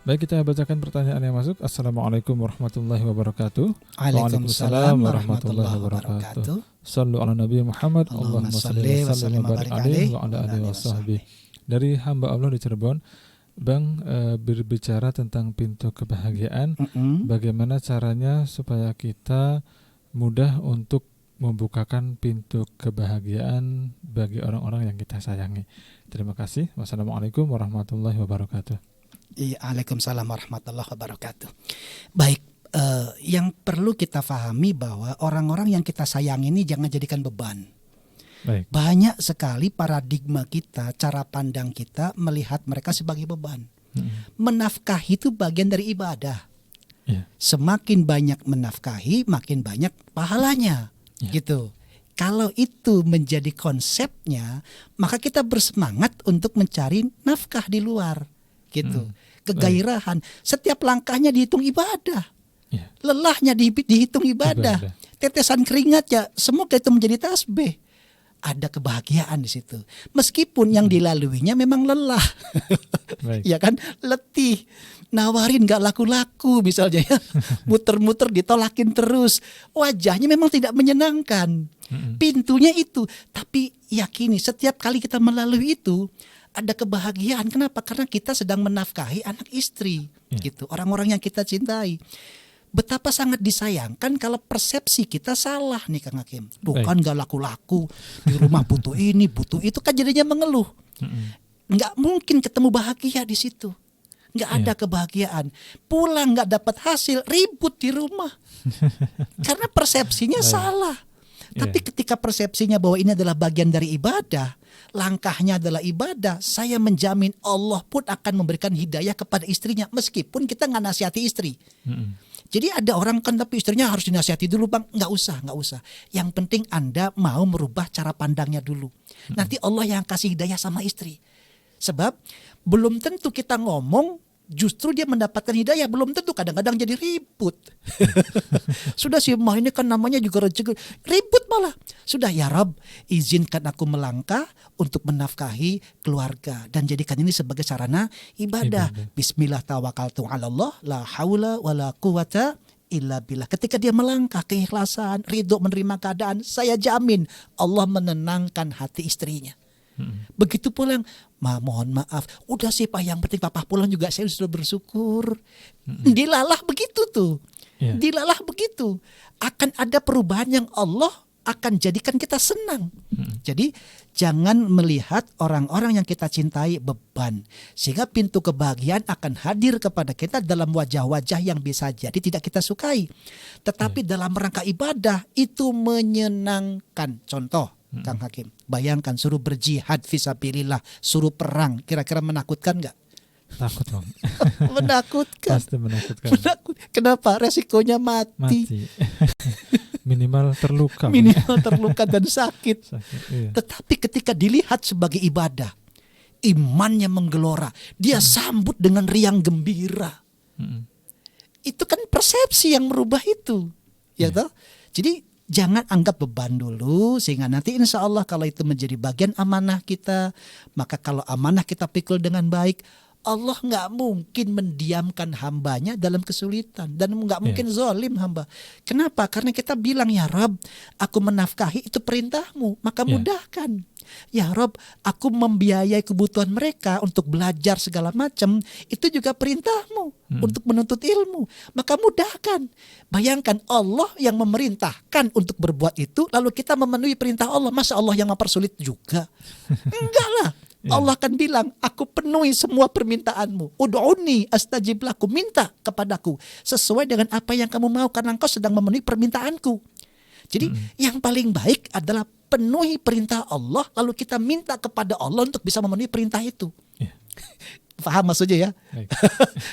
Baik, kita bacakan pertanyaan yang masuk. Assalamualaikum warahmatullahi wabarakatuh. Waalaikumsalam warahmatullahi wabarakatuh. Sallu ala Nabi Muhammad. Allahumma Allahumma salli wa sallim wa barik alaihi wa ala alihi wa sahbihi. Dari hamba Allah di Cirebon, Bang, berbicara tentang pintu kebahagiaan. Bagaimana caranya supaya kita mudah untuk membukakan pintu kebahagiaan bagi orang-orang yang kita sayangi. Terima kasih. Wassalamualaikum warahmatullahi wabarakatuh. Waalaikumsalam warahmatullahi wabarakatuh. Baik, yang perlu kita pahami bahwa orang-orang yang kita sayang ini jangan jadikan beban. Baik. Banyak sekali paradigma kita, cara pandang kita melihat mereka sebagai beban. Menafkahi itu bagian dari ibadah. Semakin banyak menafkahi, makin banyak pahalanya. Gitu. Kalau itu menjadi konsepnya, maka kita bersemangat untuk mencari nafkah di luar. Gitu. Kegairahan. Setiap langkahnya dihitung ibadah. Lelahnya dihitung ibadah. Tetesan keringatnya semoga itu menjadi tasbih. Ada kebahagiaan di situ. Meskipun yang dilaluinya memang lelah. Ya kan? Letih. Nawarin gak laku-laku misalnya ya. Muter-muter ditolakin terus. Wajahnya memang tidak menyenangkan. Pintunya itu. Tapi yakini setiap kali kita melalui itu ada kebahagiaan. Kenapa? Karena kita sedang menafkahi anak istri, gitu. Orang-orang yang kita cintai. Betapa sangat disayangkan kalau persepsi kita salah nih Kang Hakim. Bukan gak laku-laku, di rumah butuh ini, butuh itu, kan jadinya mengeluh. Nggak mungkin ketemu bahagia di situ. Nggak ada kebahagiaan. Pulang nggak dapat hasil, ribut di rumah. Karena persepsinya salah. Tapi ketika persepsinya bahwa ini adalah bagian dari ibadah, langkahnya adalah ibadah, saya menjamin Allah pun akan memberikan hidayah kepada istrinya meskipun kita nggak nasihati istri. Jadi ada orang kan tapi istrinya harus dinasihati dulu Bang. Nggak usah. Yang penting Anda mau merubah cara pandangnya dulu. Nanti Allah yang kasih hidayah sama istri. Sebab belum tentu kita ngomong justru dia mendapatkan hidayah, belum tentu, kadang-kadang jadi ribut. Sudah sih mah ini kan namanya juga rezeki, ribut malah. Sudah ya Rabb, izinkan aku melangkah untuk menafkahi keluarga dan jadikan ini sebagai sarana ibadah. Bismillah tawakkaltu 'alallah la haula wala quwata illa billah. Ketika dia melangkah keikhlasan, ridho menerima keadaan, saya jamin Allah menenangkan hati istrinya. Begitu pulang, mohon maaf, udah sih Pak, yang penting Papa pulang juga saya sudah bersyukur. Dilalah begitu tuh. Dilalah begitu. Akan ada perubahan yang Allah akan jadikan kita senang. Jadi jangan melihat orang-orang yang kita cintai beban. Sehingga pintu kebahagiaan akan hadir kepada kita dalam wajah-wajah yang bisa jadi tidak kita sukai. Tetapi dalam rangka ibadah itu menyenangkan. Contoh Kang Hakim, bayangkan suruh berjihad fisabilillah, suruh perang, kira-kira menakutkan nggak? Takut Bang. Menakutkan. Pasti menakutkan. Kenapa? Resikonya mati. Minimal terluka. Minimal terluka dan sakit. Iya. Tetapi ketika dilihat sebagai ibadah, imannya menggelora, dia sambut dengan riang gembira. Itu kan persepsi yang merubah itu, ya toh. Jadi jangan anggap beban dulu, sehingga nanti insya Allah kalau itu menjadi bagian amanah kita, maka kalau amanah kita pikul dengan baik, Allah nggak mungkin mendiamkan hambanya dalam kesulitan dan nggak mungkin zalim hamba. Kenapa? Karena kita bilang ya Rabb, aku menafkahi itu perintahmu, maka mudahkan. Ya Rob, aku membiayai kebutuhan mereka untuk belajar segala macam, itu juga perintahmu untuk menuntut ilmu, maka mudahkan. Bayangkan Allah yang memerintahkan untuk berbuat itu, lalu kita memenuhi perintah Allah, masa Allah yang mempersulit juga? Enggak lah. Allah akan bilang, aku penuhi semua permintaanmu. Ud'uni astajib lakum, minta kepadaku sesuai dengan apa yang kamu mau, karena engkau sedang memenuhi permintaanku. Jadi yang paling baik adalah penuhi perintah Allah, lalu kita minta kepada Allah untuk bisa memenuhi perintah itu. Paham maksudnya ya?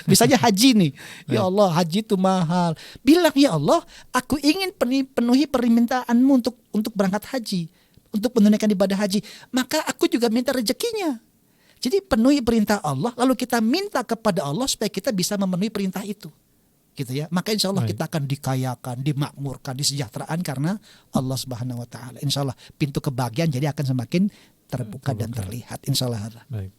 Misalnya haji nih, ya Allah haji itu mahal. Bilang ya Allah, aku ingin penuhi permintaanmu untuk berangkat haji, untuk menunaikan ibadah haji. Maka aku juga minta rezekinya. Jadi penuhi perintah Allah, lalu kita minta kepada Allah supaya kita bisa memenuhi perintah itu. Gitu ya, maka insya Allah kita akan dikayakan, dimakmurkan, disejahteraan karena Allah Subhanahu Wa Taala. Insya Allah pintu kebahagiaan jadi akan semakin terbuka dan terlihat. Insya Allah. Baik.